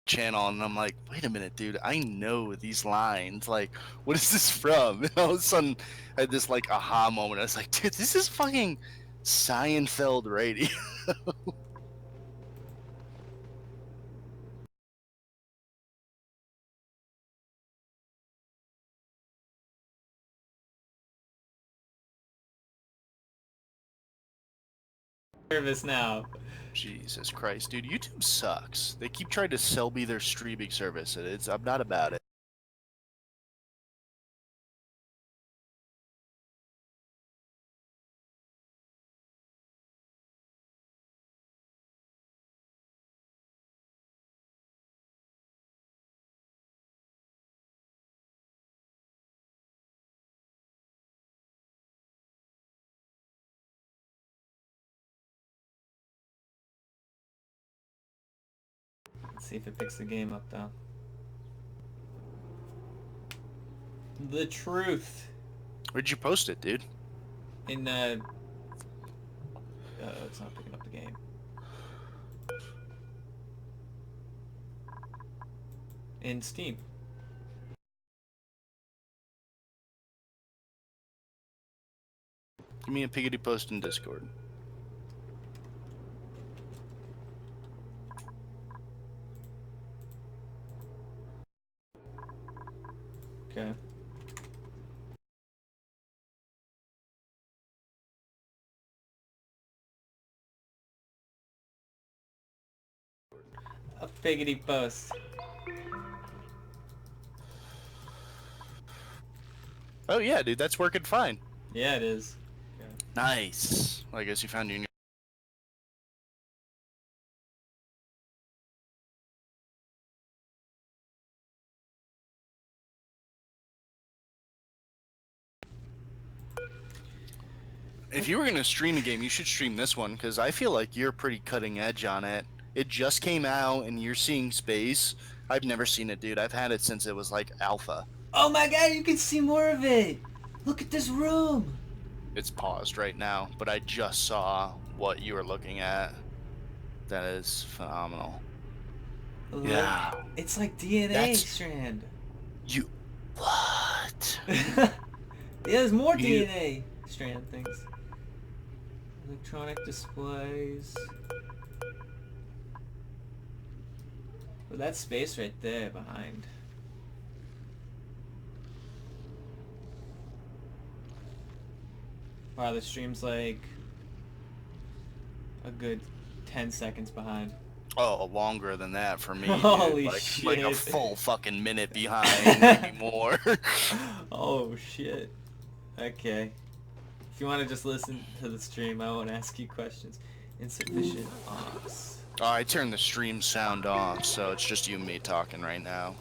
channel, and I'm like, wait a minute, dude, I know these lines. Like, what is this from? And all of a sudden, I had this like aha moment. I was like, dude, this is fucking Seinfeld radio. Nervous now. Jesus Christ, dude, YouTube sucks. They keep trying to sell me their streaming service, and I'm not about it. Let's see if it picks the game up though. The truth. Where'd you post it, dude? In it's not picking up the game. In Steam. Give me a piggity post in Discord. Okay. A piggity post. Oh yeah, dude, that's working fine. Yeah, it is. Okay. Nice. Well, I guess you found your new. If you were gonna stream a game, you should stream this one, because I feel like you're pretty cutting edge on it. It just came out, and you're seeing space. I've never seen it, dude. I've had it since it was like alpha. Oh my god, you can see more of it! Look at this room! It's paused right now, but I just saw what you were looking at. That is phenomenal. Look, Yeah. it's like DNA That's- strand. You. What? Yeah, there's more You- DNA strand things. Electronic displays. Well, that's space right there behind. Wow, the stream's like a good 10 seconds behind. Oh, longer than that for me. Dude. Holy like, shit. Like a full fucking minute behind, maybe more. Oh shit. Okay. If you want to just listen to the stream, I won't ask you questions. Insufficient aux. Oh, I turned the stream sound off, so it's just you and me talking right now.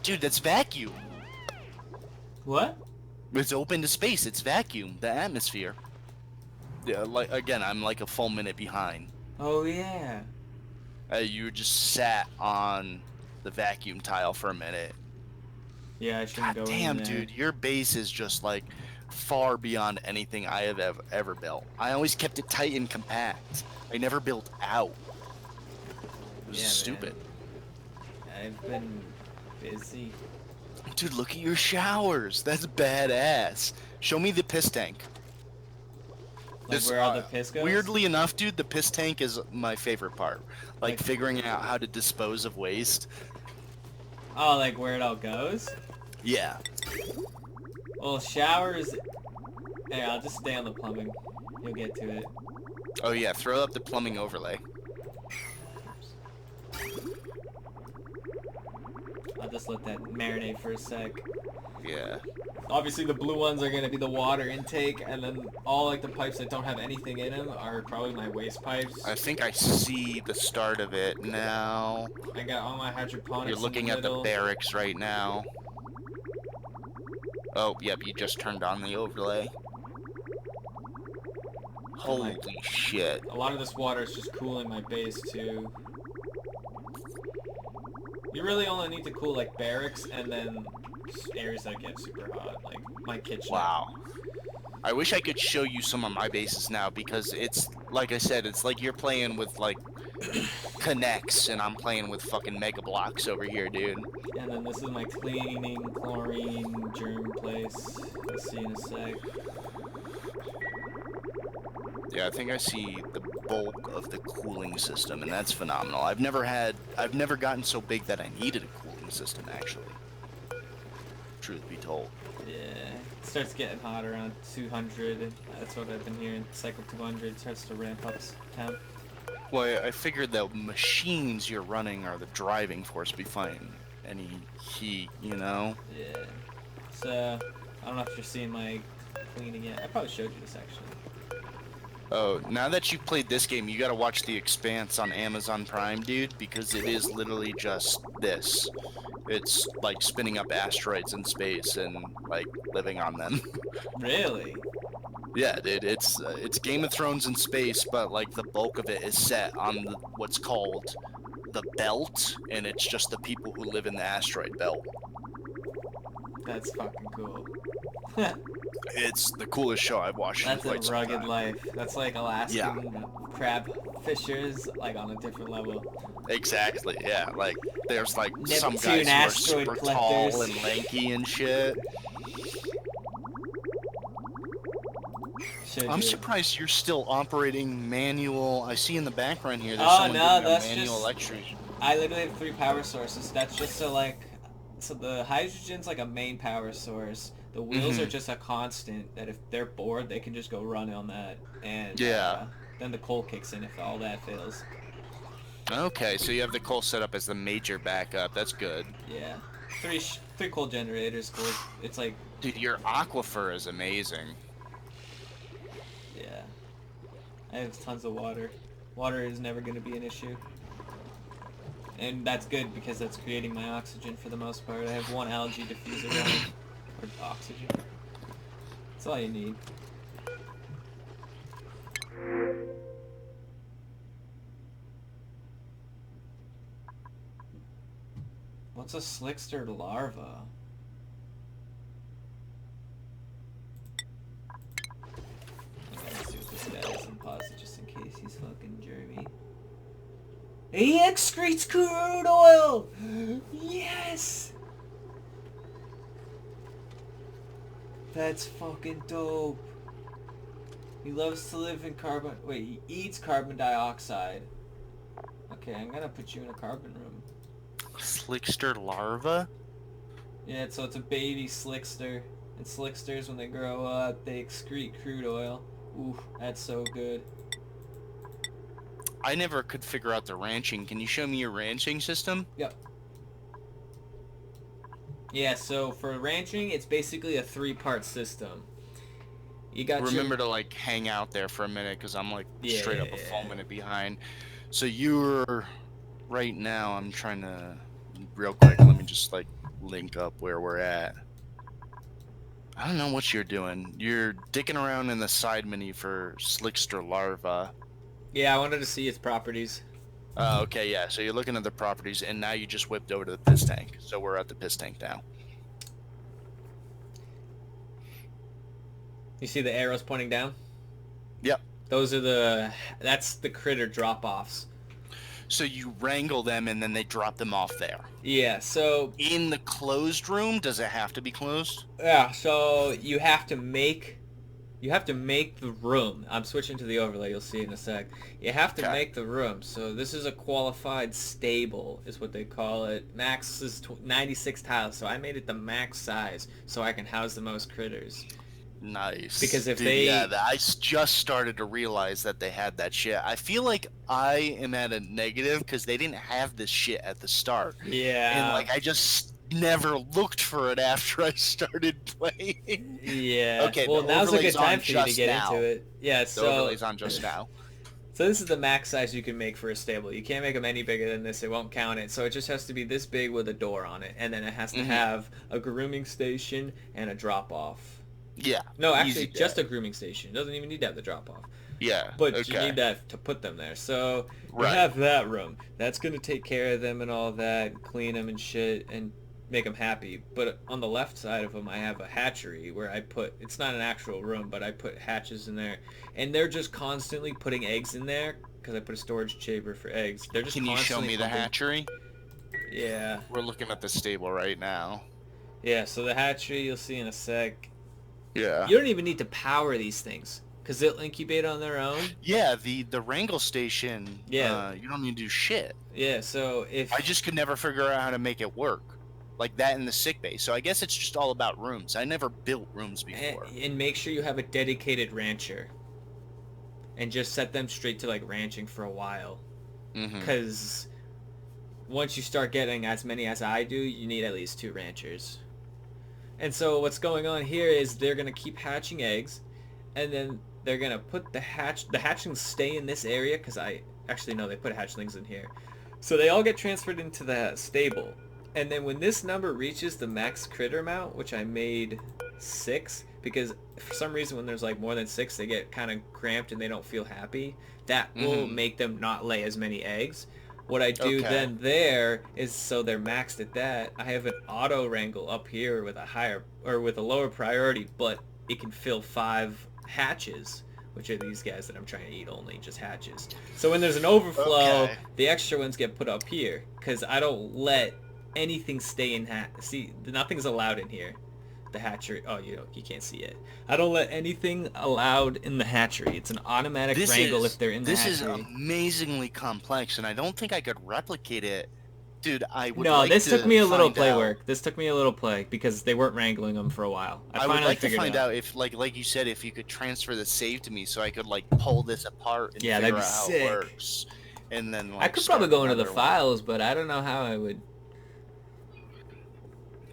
Dude, that's vacuum. What? It's open to space. It's vacuum. The atmosphere. Yeah, like again, I'm like a full minute behind. Oh yeah. You just sat on the vacuum tile for a minute. Yeah, I shouldn't God go damn, in there. dude, your base is just like far beyond anything I have ever built. I always kept it tight and compact. I never built out. It was Yeah, stupid. Man. I've been busy. Dude, look at your showers. That's badass. Show me the piss tank. Like where all the piss goes? Weirdly enough, dude, the piss tank is my favorite part. Like Like- figuring out how to dispose of waste. Oh, like where it all goes? Yeah. Well, showers... Hey, I'll just stay on the plumbing. You'll get to it. Oh yeah, throw up the plumbing overlay. I'll just let that marinate for a sec. Yeah. Obviously the blue ones are going to be the water intake, and then all like the pipes that don't have anything in them are probably my waste pipes. I think I see the start of it now. I got all my hydroponics. You're looking in the at the middle. barracks right now. Oh, yep, you just turned on the overlay. Holy shit. A lot of this water is just cooling my base too. You really only need to cool like barracks and then areas that get super hot, like my kitchen. Wow. I wish I could show you some of my bases now because it's like I said, it's like you're playing with like connects, and I'm playing with fucking Mega Blocks over here, dude. And then this is my cleaning, chlorine, germ place. You'll see in a sec. Yeah, I think I see the bulk of the cooling system, and that's phenomenal. I've never gotten so big that I needed a cooling system, actually. Truth be told. Yeah, it starts getting hot around 200. That's what I've been hearing. Cycle 200 starts to ramp up temp. Well, I figured the machines you're running are the driving force behind any heat, you know? Yeah. So, I don't know if you're seeing my cleaning yet. I probably showed you this actually. Oh, now that you've played this game, you gotta watch The Expanse on Amazon Prime, dude, because it is literally just this. It's like spinning up asteroids in space and like living on them. Really? Yeah, dude, it's Game of Thrones in space, but like the bulk of it is set on what's called the belt, and it's just the people who live in the asteroid belt. That's fucking cool. It's the coolest show I've watched. That's in a quite some rugged time. life. That's like Alaskan crab fishers, like on a different level. Exactly, yeah. Like, there's like some Neptune guys who are asteroid super collectors. tall and lanky and shit. Showed I'm you. surprised you're still operating manual. I see in the background here there's Oh someone no, doing that's a manual just. electrician. I literally have 3 power sources. That's just so like, so the hydrogen's like a main power source. The wheels are just a constant that if they're bored, they can just go run on that, and Yeah. then the coal kicks in if all that fails. Okay, so you have the coal set up as the major backup. That's good. Yeah, three coal generators. Cool. It's like, Dude, your aquifer is amazing. yeah, I have tons of water. Water is never going to be an issue. And that's good because that's creating my oxygen for the most part. I have 1 algae diffuser running. Or oxygen. That's all you need. What's a slickster larva? Let's see what this guy is and pause it just in case he's fucking germy. He excretes crude oil! Yes! That's fucking dope. He loves to live in carbon... Wait, he eats carbon dioxide. Okay, I'm gonna put you in a carbon room. Slickster larva? Yeah, so it's a baby slickster. And slicksters, when they grow up, they excrete crude oil. Ooh, that's so good. I never could figure out the ranching. Can you show me your ranching system? Yep. Yeah, so for ranching, it's basically a 3-part system. You got Remember to like hang out there for a minute because I'm like straight up a full Yeah. minute behind. So you're right now. I'm trying to real quick. Let me just like link up where we're at. I don't know what you're doing. You're dicking around in the side menu for Slickster larva. Yeah, I wanted to see its properties. Okay, yeah. So you're looking at the properties, and now you just whipped over to the piss tank. So we're at the piss tank now. You see the arrows pointing down? Yep. That's the critter drop-offs. So you wrangle them, and then they drop them off there. Yeah, so In the closed room, does it have to be closed? you have to make the room. I'm switching to the overlay, you'll see in a sec. You have to Okay. make the room. So this is a qualified stable is what they call it. Max is 96 tiles, so I made it the max size so I can house the most critters. Nice. Because if Dude, they- yeah, just started to realize that they had that shit. I feel like I am at a negative because they didn't have this shit at the start. Yeah. And like I just never looked for it after I started playing. Yeah. Okay, Well, the now's a good overlay's time on for you to just get now. into it. Yeah, The so overlay's on just now. So this is the max size you can make for a stable. You can't make them any bigger than this. It won't count it. So it just has to be this big with a door on it. And then it has to have a grooming station and a drop-off. Yeah. No, actually, easy just a grooming station. It doesn't even need to have the drop-off. Yeah. But okay. you need that to put them there. So you Right. have that room. That's going to take care of them and all that, clean them and shit. And make them happy. But on the left side of them, I have a hatchery where I put, it's not an actual room, but I put hatches in there. And they're just constantly putting eggs in there because I put a storage chamber for eggs. They're just Can you show constantly me the pumping. hatchery? Yeah. We're looking at the stable right now. Yeah, so the hatchery you'll see in a sec. Yeah. You don't even need to power these things because they'll incubate on their own. Yeah, the wrangle station. Yeah. You don't need to do shit. Yeah, so if... I just could never figure out how to make it work. Like that in the sick bay. So I guess it's just all about rooms. I never built rooms before. And make sure you have a dedicated rancher. And just set them straight to like ranching for a while. Because once you start getting as many as I do, you need at least 2 ranchers. And so what's going on here is they're going to keep hatching eggs. And then they're going to put the hatchlings stay in this area. Because I actually know they put hatchlings in here. So they all get transferred into the stable. And then when this number reaches the max critter amount, which I made 6, because for some reason when there's like more than 6, they get kind of cramped and they don't feel happy. That will make them not lay as many eggs. What I do then there is, so they're maxed at that, I have an auto wrangle up here with a higher, or with a lower priority, but it can fill 5 hatches, which are these guys that I'm trying to eat only, just hatches. So when there's an overflow, the extra ones get put up here, because I don't let anything stay in see, nothing's allowed in here. The hatchery, oh, you can't see it. I don't let anything allowed in the hatchery. It's an automatic wrangle if they're in the hatchery. This is amazingly complex, and I don't think I could replicate it. Dude, I would this took me a little play work. This took me a little play, because they weren't wrangling them for a while. I would like to find out if, like you said, if you could transfer the save to me so I could, like, pull this apart and figure out how it works. And then, like, I could probably go into the files, but I don't know how I would...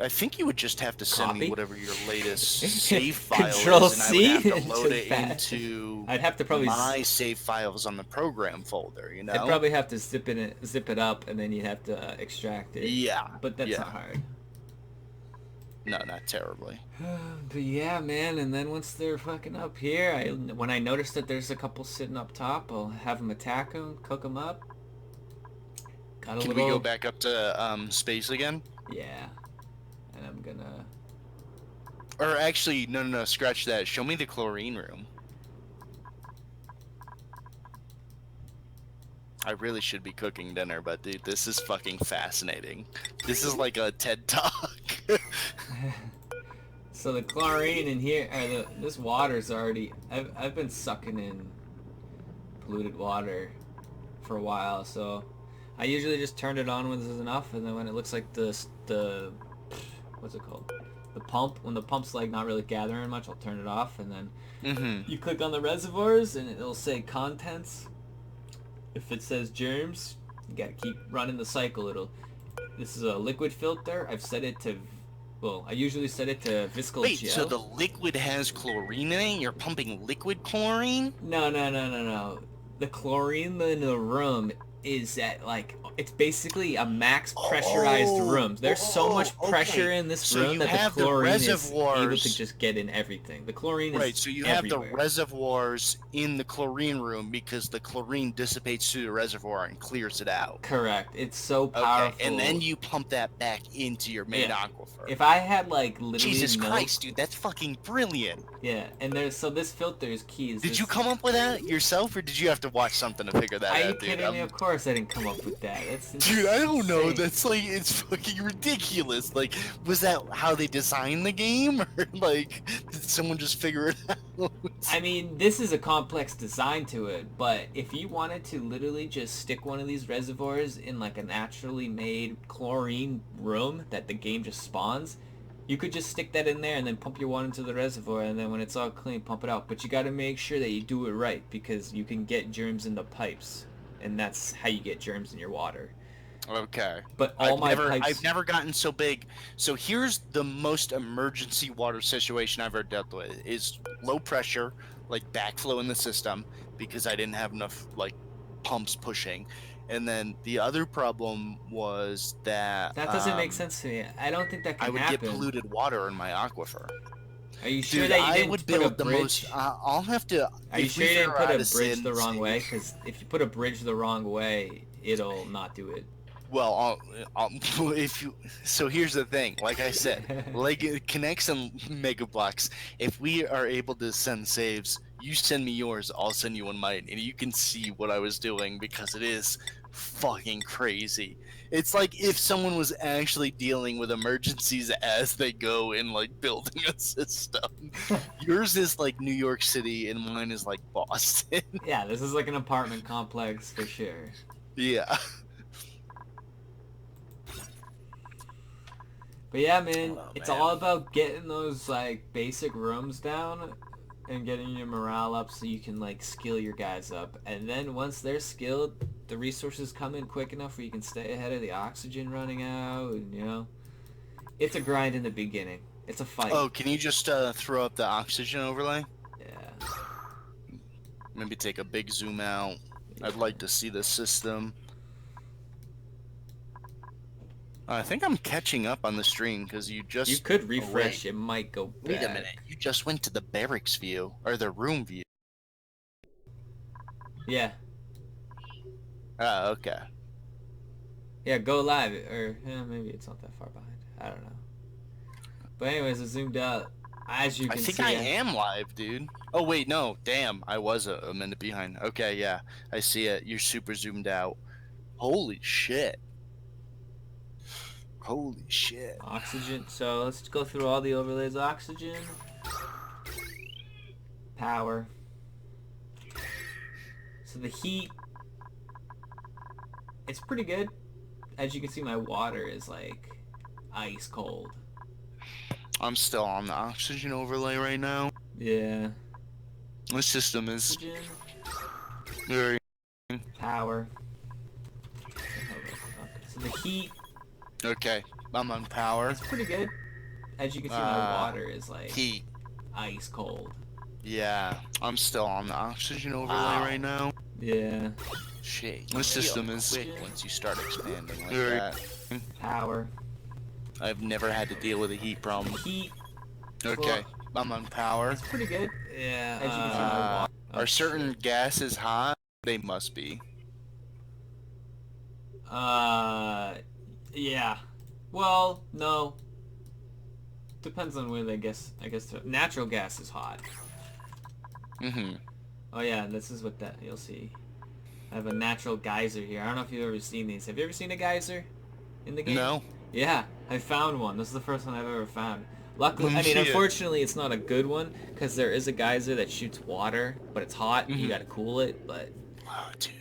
I think you would just have to send me whatever your latest save file Control is, and C I would have to load it into... I'd have to probably my save files on the program folder, you know? I'd probably have to zip it up, and then you'd have to extract it. Yeah. But that's not hard. No, not terribly. But yeah, man, and then once they're fucking up here, when I notice that there's a couple sitting up top, I'll have them attack them, cook them up. Can we go back up to space again? Yeah. And I'm gonna... Or actually, no, scratch that. Show me the chlorine room. I really should be cooking dinner, but dude, this is fucking fascinating. This is like a TED Talk. So the chlorine in here, this water's already... I've been sucking in polluted water for a while, so I usually just turn it on when this is enough, and then when it looks like the what's it called? The pump. When the pump's like not really gathering much, I'll turn it off, and then you click on the reservoirs, and it'll say contents. If it says germs, you gotta keep running the cycle. This is a liquid filter. I've set it to, well, I usually set it to viscal gel. Wait, so the liquid has chlorine in it? You're pumping liquid chlorine? No. The chlorine in the room is at, like, it's basically a max pressurized room. There's so much pressure in this room that the chlorine is able to just get in everything. The chlorine is so you have the reservoirs in the chlorine room because the chlorine dissipates through the reservoir and clears it out. Correct. It's so powerful. And then you pump that back into your main aquifer. If I had, like, literally Jesus Christ, dude, that's fucking brilliant. Yeah, and so this filter is key. Did you come up with that yourself, or did you have to watch something to figure that out, dude? Are you kidding me? Of course I didn't come up with that. Dude, I don't know. That's like, it's fucking ridiculous. Like, was that how they designed the game? Or, like, did someone just figure it out? I mean, this is a complex design to it, but if you wanted to literally just stick one of these reservoirs in, like, a naturally made chlorine room that the game just spawns, you could just stick that in there and then pump your water into the reservoir, and then when it's all clean, pump it out. But you gotta make sure that you do it right, because you can get germs in the pipes, and that's how you get germs in your water. Okay. But I've never gotten so big. So here's the most emergency water situation I've ever dealt with, is low pressure, like backflow in the system, because I didn't have enough, like, pumps pushing. And then the other problem was that... That doesn't make sense to me. I don't think that can happen. I would get polluted water in my aquifer. Are you sure that you didn't put a bridge? I'll have to... Are you sure you didn't put a bridge the wrong way? Because if you put a bridge the wrong way, it'll not do it. Well, if you so here's the thing. Like I said, like it connects and Mega Blocks. If we are able to send saves, you send me yours, I'll send you one mine, and you can see what I was doing because it is fucking crazy. It's like if someone was actually dealing with emergencies as they go in like building a system. Yours is like New York City, and mine is like Boston. Yeah, this is like an apartment complex for sure. Yeah. But yeah, man, Oh it's all man. about getting those like basic rooms down and getting your morale up so you can like skill your guys up. And then once they're skilled, the resources come in quick enough where you can stay ahead of the oxygen running out. And it's a grind in the beginning. It's a fight. Oh, can you just throw up the oxygen overlay? Yeah. Maybe take a big zoom out. I'd Yeah. like to see the system. I think I'm catching up on the stream because you You just. could Oh wait, refresh. It might go wait a minute. back. You just went to the barracks view or the room view. Yeah. Oh, okay. Yeah, go live. Or maybe it's not that far behind. I don't know. But anyways, I zoomed out. As you I can think I see, am live, dude. Oh wait, no. Damn, I was a minute behind. Okay, yeah, I see it. You're super zoomed out. Holy shit. Holy shit. oxygen. So let's go through all the overlays. Oxygen, power. So the heat, it's pretty good. As you can see, my water is like ice cold. I'm still on the oxygen overlay right now. Yeah. The system is Oxygen, very. power. So the heat, Okay, I'm on power. it's pretty good. As you can see, my water is like Heat. ice cold. Yeah, I'm still on the oxygen overlay Wow. right now. Yeah. Shit, the system is quick once you start expanding like that. Power. I've never had to deal with a heat problem. Heat. Okay, I'm on power. It's pretty good. Yeah. As you can see, my water. Are certain gases hot? They must be. Yeah. Well, no. Depends on where they guess. I guess natural gas is hot. Mm-hmm. Oh yeah, this is what that you'll see. I have a natural geyser here. I don't know if you've ever seen these. Have you ever seen a geyser in the game? No. Yeah, I found one. This is the first one I've ever found. Luckily, Let me I mean, see it. unfortunately, it's not a good one because there is a geyser that shoots water, but it's hot. Mhm. You gotta cool it. But Oh, dude.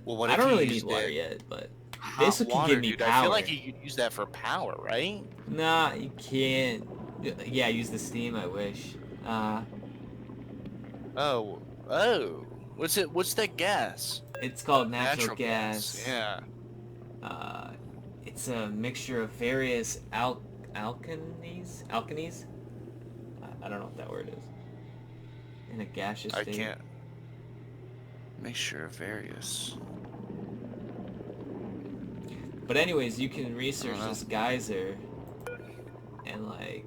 Well, what I if don't you really need used water it yet. But hot this could water, give me dude? power. I feel like you could use that for power, right? Nah, you can't. Yeah, use the steam. I wish. Oh. Oh. What's it? What's that gas? It's called natural gas. Yeah. It's a mixture of various alkenes. Alkenes. I don't know what that word is. In a gaseous I state. can't. Mixture of various. But anyways, you can research I don't know. this geyser and like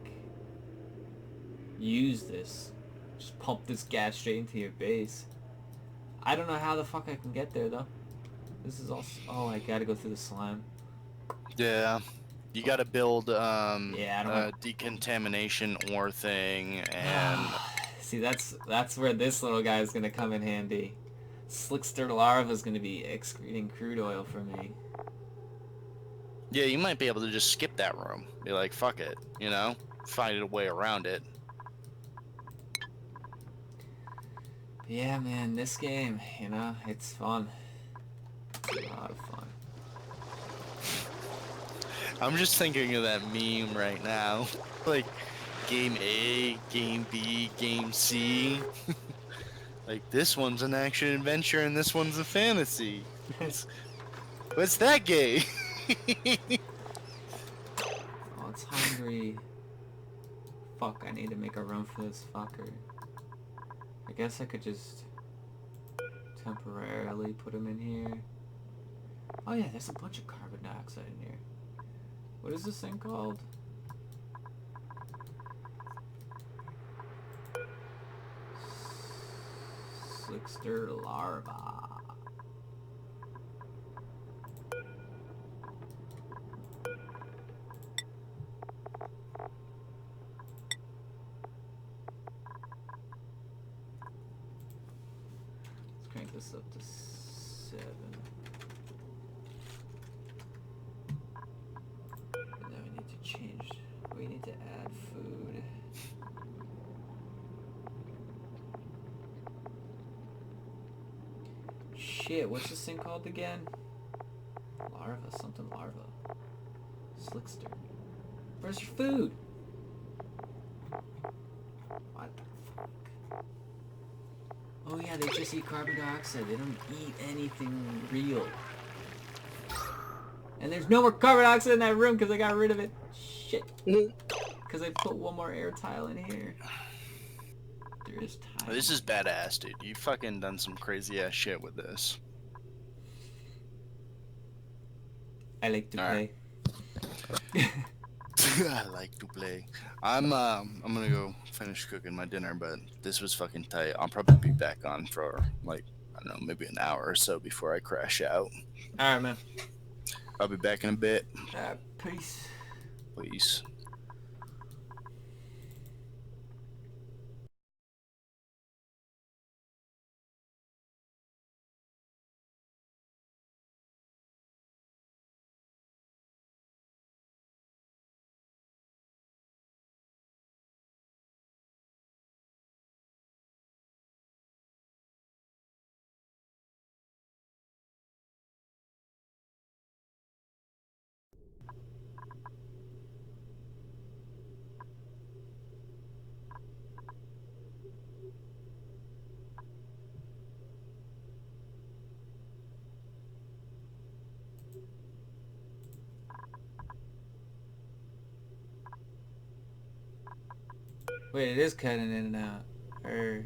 use this. Just pump this gas straight into your base. I don't know how the fuck I can get there though. This is all. Oh, I gotta go through the slime. Yeah. You got to build Yeah, I don't a have. decontamination ore thing and See, that's where this little guy is gonna come in handy. Slickster larva is gonna be excreting crude oil for me. yeah, you might be able to just skip that room. Be like, fuck it, you know? Find a way around it. Yeah, man, this game, it's fun. It's a lot of fun. I'm just thinking of that meme right now. Like game A, game B, game C. Like this one's an action adventure and this one's a fantasy. What's that game? Oh, it's hungry. Fuck, I need to make a run for this fucker. I guess I could just temporarily put him in here. Oh yeah, there's a bunch of carbon dioxide in here. What is this thing called? Slickster larva. this up to 7. And then we need to change. We need to add food. Shit, what's this thing called again? Larva, something larva. Slickster. Where's your food? What the fuck? Oh yeah, they just eat carbon dioxide. They don't eat anything real. And there's no more carbon dioxide in that room because I got rid of it. Shit. Because I put one more air tile in here. There is time. This is badass, dude. You fucking done some crazy ass shit with this. I like to play. I like to play. I'm gonna go finish cooking my dinner, but this was fucking tight. I'll probably be back on for like, I don't know, maybe an hour or so before I crash out. Alright, man. I'll be back in a bit. Peace. Peace. Wait, it is cutting in and out. Or...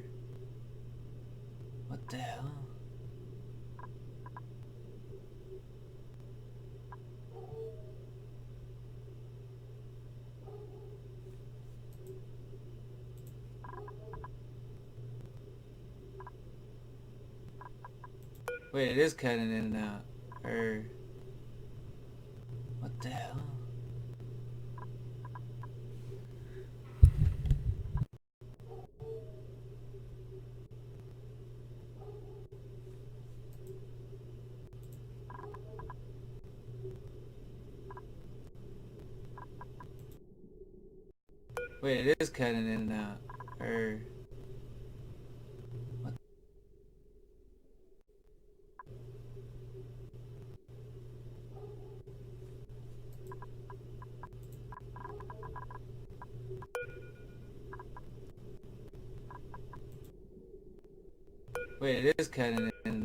what the hell? Wait, it is cutting in and out. Or... what the hell? Wait, it is cutting in and out. Or... what? Wait, it is cutting in and out.